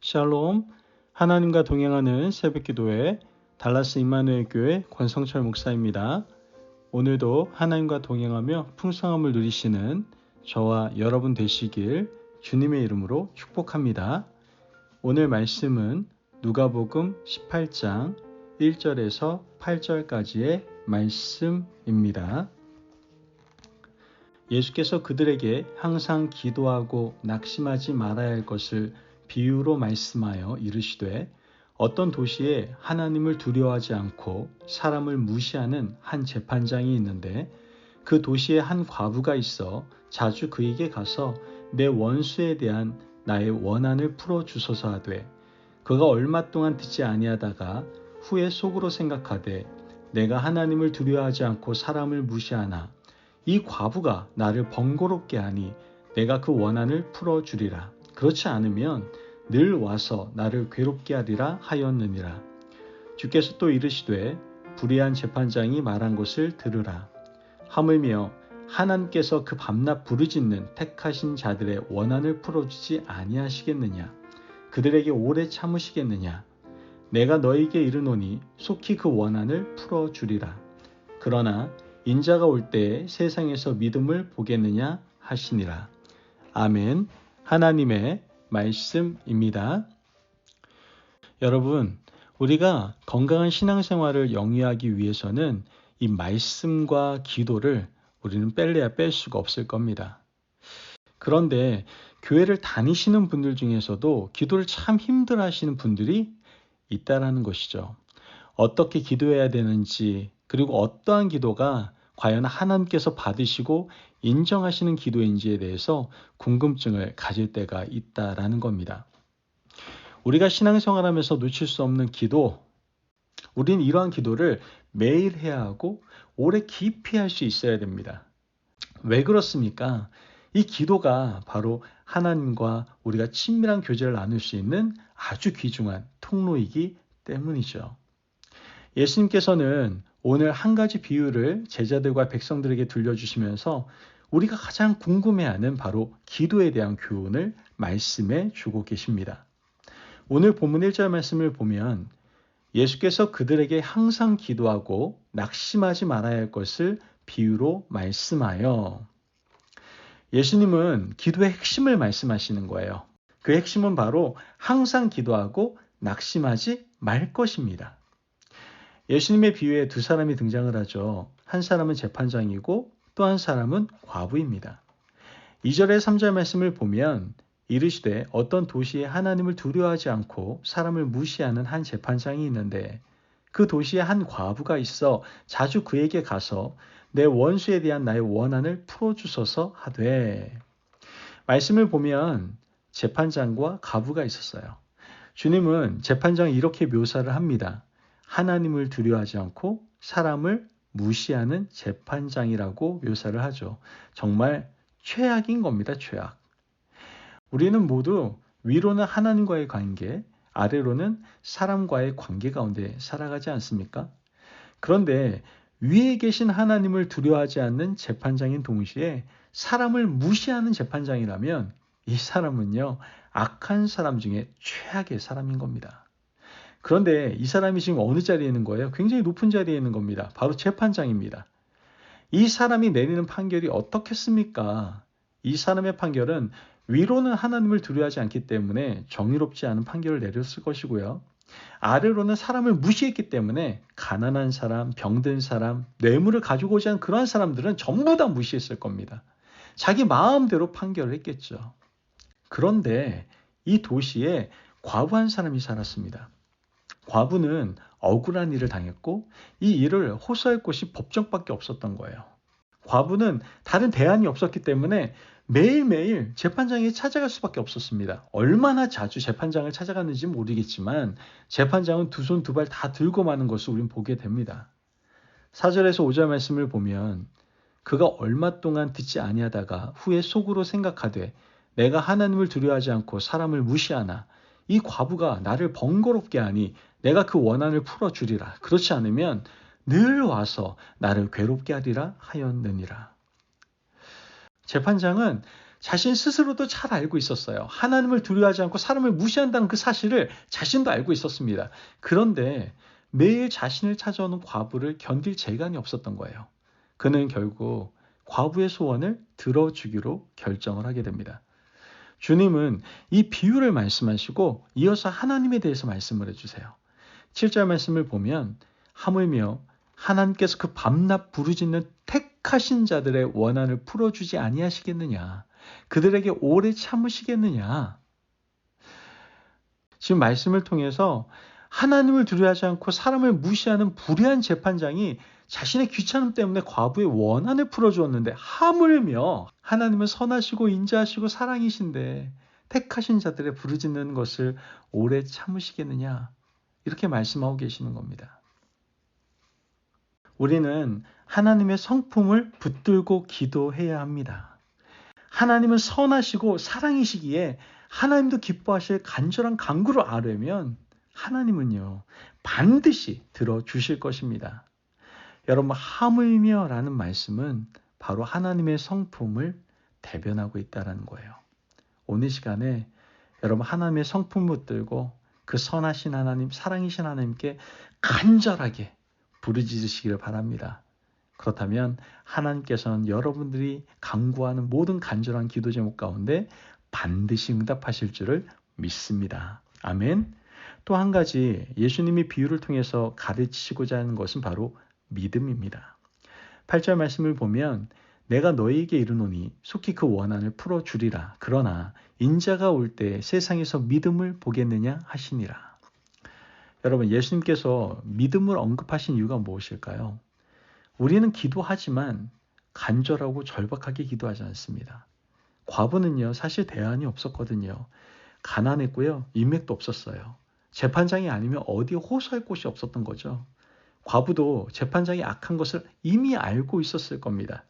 샬롬, 하나님과 동행하는 새벽기도회 달라스 임마누엘 교회 권성철 목사입니다. 오늘도 하나님과 동행하며 풍성함을 누리시는 저와 여러분 되시길 주님의 이름으로 축복합니다. 오늘 말씀은 누가복음 18장 1절에서 8절까지의 말씀입니다. 예수께서 그들에게 항상 기도하고 낙심하지 말아야 할 것을 비유로 말씀하여 이르시되, 어떤 도시에 하나님을 두려워하지 않고 사람을 무시하는 한 재판장이 있는데, 그 도시에 한 과부가 있어 자주 그에게 가서 내 원수에 대한 나의 원한을 풀어주소서 하되, 그가 얼마 동안 듣지 아니하다가 후에 속으로 생각하되, 내가 하나님을 두려워하지 않고 사람을 무시하나 이 과부가 나를 번거롭게 하니 내가 그 원한을 풀어주리라. 그렇지 않으면 늘 와서 나를 괴롭게 하리라 하였느니라. 주께서 또 이르시되, 불의한 재판장이 말한 것을 들으라. 하물며 하나님께서 그 밤낮 부르짖는 택하신 자들의 원한을 풀어주지 아니하시겠느냐? 그들에게 오래 참으시겠느냐? 내가 너에게 이르노니 속히 그 원한을 풀어주리라. 그러나 인자가 올 때에 세상에서 믿음을 보겠느냐 하시니라. 아멘. 하나님의 말씀입니다. 여러분, 우리가 건강한 신앙생활을 영위하기 위해서는 이 말씀과 기도를 우리는 뺄래야 뺄 수가 없을 겁니다. 그런데 교회를 다니시는 분들 중에서도 기도를 참 힘들어 하시는 분들이 있다라는 것이죠. 어떻게 기도해야 되는지, 그리고 어떠한 기도가 과연 하나님께서 받으시고 인정하시는 기도인지에 대해서 궁금증을 가질 때가 있다라는 겁니다. 우리가 신앙생활하면서 놓칠 수 없는 기도, 우린 이러한 기도를 매일 해야 하고 오래 깊이 할 수 있어야 됩니다. 왜 그렇습니까? 이 기도가 바로 하나님과 우리가 친밀한 교제를 나눌 수 있는 아주 귀중한 통로이기 때문이죠. 예수님께서는 오늘 한 가지 비유를 제자들과 백성들에게 들려주시면서 우리가 가장 궁금해하는 바로 기도에 대한 교훈을 말씀해 주고 계십니다. 오늘 본문 1절 말씀을 보면 예수께서 그들에게 항상 기도하고 낙심하지 말아야 할 것을 비유로 말씀하여, 예수님은 기도의 핵심을 말씀하시는 거예요. 그 핵심은 바로 항상 기도하고 낙심하지 말 것입니다. 예수님의 비유에 두 사람이 등장을 하죠. 한 사람은 재판장이고 또 한 사람은 과부입니다. 2절의 3절 말씀을 보면 이르시되, 어떤 도시에 하나님을 두려워하지 않고 사람을 무시하는 한 재판장이 있는데, 그 도시에 한 과부가 있어 자주 그에게 가서 내 원수에 대한 나의 원한을 풀어주소서 하되. 말씀을 보면 재판장과 과부가 있었어요. 주님은 재판장을 이렇게 묘사를 합니다. 하나님을 두려워하지 않고 사람을 무시하는 재판장이라고 묘사를 하죠. 정말 최악인 겁니다. 최악. 우리는 모두 위로는 하나님과의 관계, 아래로는 사람과의 관계 가운데 살아가지 않습니까? 그런데 위에 계신 하나님을 두려워하지 않는 재판장인 동시에 사람을 무시하는 재판장이라면 이 사람은요, 악한 사람 중에 최악의 사람인 겁니다. 그런데 이 사람이 지금 어느 자리에 있는 거예요? 굉장히 높은 자리에 있는 겁니다. 바로 재판장입니다. 이 사람이 내리는 판결이 어떻겠습니까? 이 사람의 판결은 위로는 하나님을 두려워하지 않기 때문에 정의롭지 않은 판결을 내렸을 것이고요. 아래로는 사람을 무시했기 때문에 가난한 사람, 병든 사람, 뇌물을 가지고 오지 않은 그러한 사람들은 전부 다 무시했을 겁니다. 자기 마음대로 판결을 했겠죠. 그런데 이 도시에 과부한 사람이 살았습니다. 과부는 억울한 일을 당했고 이 일을 호소할 곳이 법정밖에 없었던 거예요. 과부는 다른 대안이 없었기 때문에 매일매일 재판장에 찾아갈 수밖에 없었습니다. 얼마나 자주 재판장을 찾아갔는지 모르겠지만 재판장은 두 손 두 발 다 들고 마는 것을 우린 보게 됩니다. 4절에서 5절 말씀을 보면, 그가 얼마 동안 듣지 아니하다가 후에 속으로 생각하되 내가 하나님을 두려워하지 않고 사람을 무시하나 이 과부가 나를 번거롭게 하니 내가 그 원한을 풀어주리라. 그렇지 않으면 늘 와서 나를 괴롭게 하리라 하였느니라. 재판장은 자신 스스로도 잘 알고 있었어요. 하나님을 두려워하지 않고 사람을 무시한다는 그 사실을 자신도 알고 있었습니다. 그런데 매일 자신을 찾아오는 과부를 견딜 재간이 없었던 거예요. 그는 결국 과부의 소원을 들어주기로 결정을 하게 됩니다. 주님은 이 비유를 말씀하시고 이어서 하나님에 대해서 말씀을 해주세요. 7절 말씀을 보면 하물며 하나님께서 그 밤낮 부르짖는 택하신 자들의 원한을 풀어주지 아니하시겠느냐. 그들에게 오래 참으시겠느냐. 지금 말씀을 통해서 하나님을 두려워하지 않고 사람을 무시하는 불의한 재판장이 자신의 귀찮음 때문에 과부의 원한을 풀어주었는데 하물며 하나님은 선하시고 인자하시고 사랑이신데 택하신 자들의 부르짖는 것을 오래 참으시겠느냐. 이렇게 말씀하고 계시는 겁니다. 우리는 하나님의 성품을 붙들고 기도해야 합니다. 하나님은 선하시고 사랑이시기에 하나님도 기뻐하실 간절한 간구를 아뢰면 하나님은요 반드시 들어주실 것입니다. 여러분 하물며 라는 말씀은 바로 하나님의 성품을 대변하고 있다는 거예요. 오늘 시간에 여러분 하나님의 성품을 붙들고 그 선하신 하나님, 사랑이신 하나님께 간절하게 부르짖으시기를 바랍니다. 그렇다면 하나님께서는 여러분들이 간구하는 모든 간절한 기도 제목 가운데 반드시 응답하실 줄을 믿습니다. 아멘. 또 한 가지 예수님이 비유를 통해서 가르치시고자 하는 것은 바로 믿음입니다. 8절 말씀을 보면 내가 너희에게 이르노니 속히 그 원한을 풀어주리라. 그러나 인자가 올 때 세상에서 믿음을 보겠느냐 하시니라. 여러분 예수님께서 믿음을 언급하신 이유가 무엇일까요? 우리는 기도하지만 간절하고 절박하게 기도하지 않습니다. 과부는요 사실 대안이 없었거든요. 가난했고요. 인맥도 없었어요. 재판장이 아니면 어디에 호소할 곳이 없었던 거죠. 과부도 재판장이 악한 것을 이미 알고 있었을 겁니다.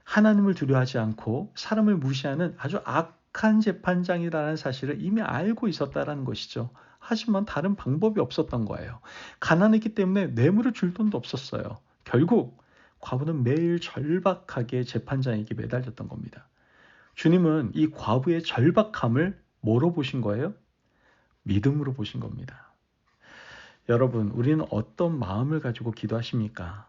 하나님을 두려워하지 않고 사람을 무시하는 아주 악한 재판장이라는 사실을 이미 알고 있었다는 것이죠. 하지만 다른 방법이 없었던 거예요. 가난했기 때문에 뇌물을 줄 돈도 없었어요. 결국 과부는 매일 절박하게 재판장에게 매달렸던 겁니다. 주님은 이 과부의 절박함을 뭐로 보신 거예요? 믿음으로 보신 겁니다. 여러분, 우리는 어떤 마음을 가지고 기도하십니까?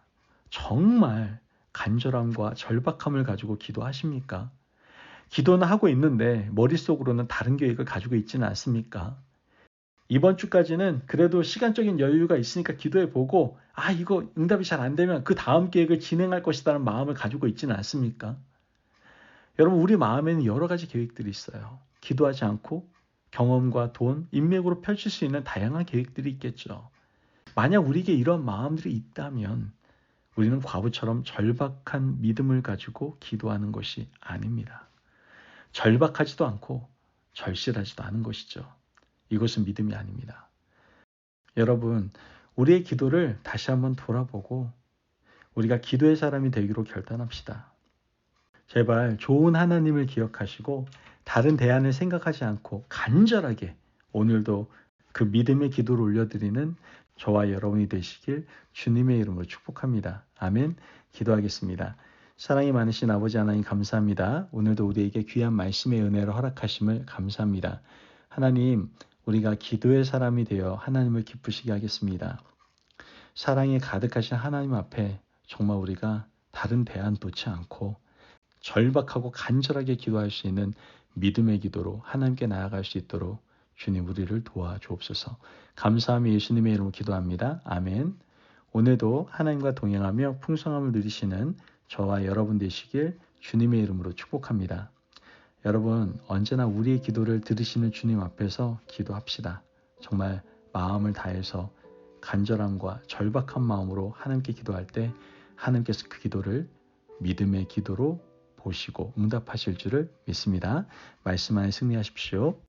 정말 간절함과 절박함을 가지고 기도하십니까? 기도는 하고 있는데 머릿속으로는 다른 계획을 가지고 있지는 않습니까? 이번 주까지는 그래도 시간적인 여유가 있으니까 기도해보고 이거 응답이 잘 안 되면 그 다음 계획을 진행할 것이라는 마음을 가지고 있지는 않습니까? 여러분 우리 마음에는 여러 가지 계획들이 있어요. 기도하지 않고 경험과 돈, 인맥으로 펼칠 수 있는 다양한 계획들이 있겠죠. 만약 우리에게 이런 마음들이 있다면 우리는 과부처럼 절박한 믿음을 가지고 기도하는 것이 아닙니다. 절박하지도 않고 절실하지도 않은 것이죠. 이것은 믿음이 아닙니다. 여러분, 우리의 기도를 다시 한번 돌아보고 우리가 기도의 사람이 되기로 결단합시다. 제발 좋은 하나님을 기억하시고 다른 대안을 생각하지 않고 간절하게 오늘도 그 믿음의 기도를 올려드리는 저와 여러분이 되시길 주님의 이름으로 축복합니다. 아멘. 기도하겠습니다. 사랑이 많으신 아버지 하나님 감사합니다. 오늘도 우리에게 귀한 말씀의 은혜를 허락하심을 감사합니다. 하나님, 우리가 기도의 사람이 되어 하나님을 기쁘시게 하겠습니다. 사랑이 가득하신 하나님 앞에 정말 우리가 다른 대안 놓지 않고 절박하고 간절하게 기도할 수 있는 믿음의 기도로 하나님께 나아갈 수 있도록 주님 우리를 도와주옵소서. 감사하며 예수님의 이름으로 기도합니다. 아멘. 오늘도 하나님과 동행하며 풍성함을 누리시는 저와 여러분 되시길 주님의 이름으로 축복합니다. 여러분 언제나 우리의 기도를 들으시는 주님 앞에서 기도합시다. 정말 마음을 다해서 간절함과 절박한 마음으로 하나님께 기도할 때 하나님께서 그 기도를 믿음의 기도로 보시고 응답하실 줄을 믿습니다. 말씀 안에 승리하십시오.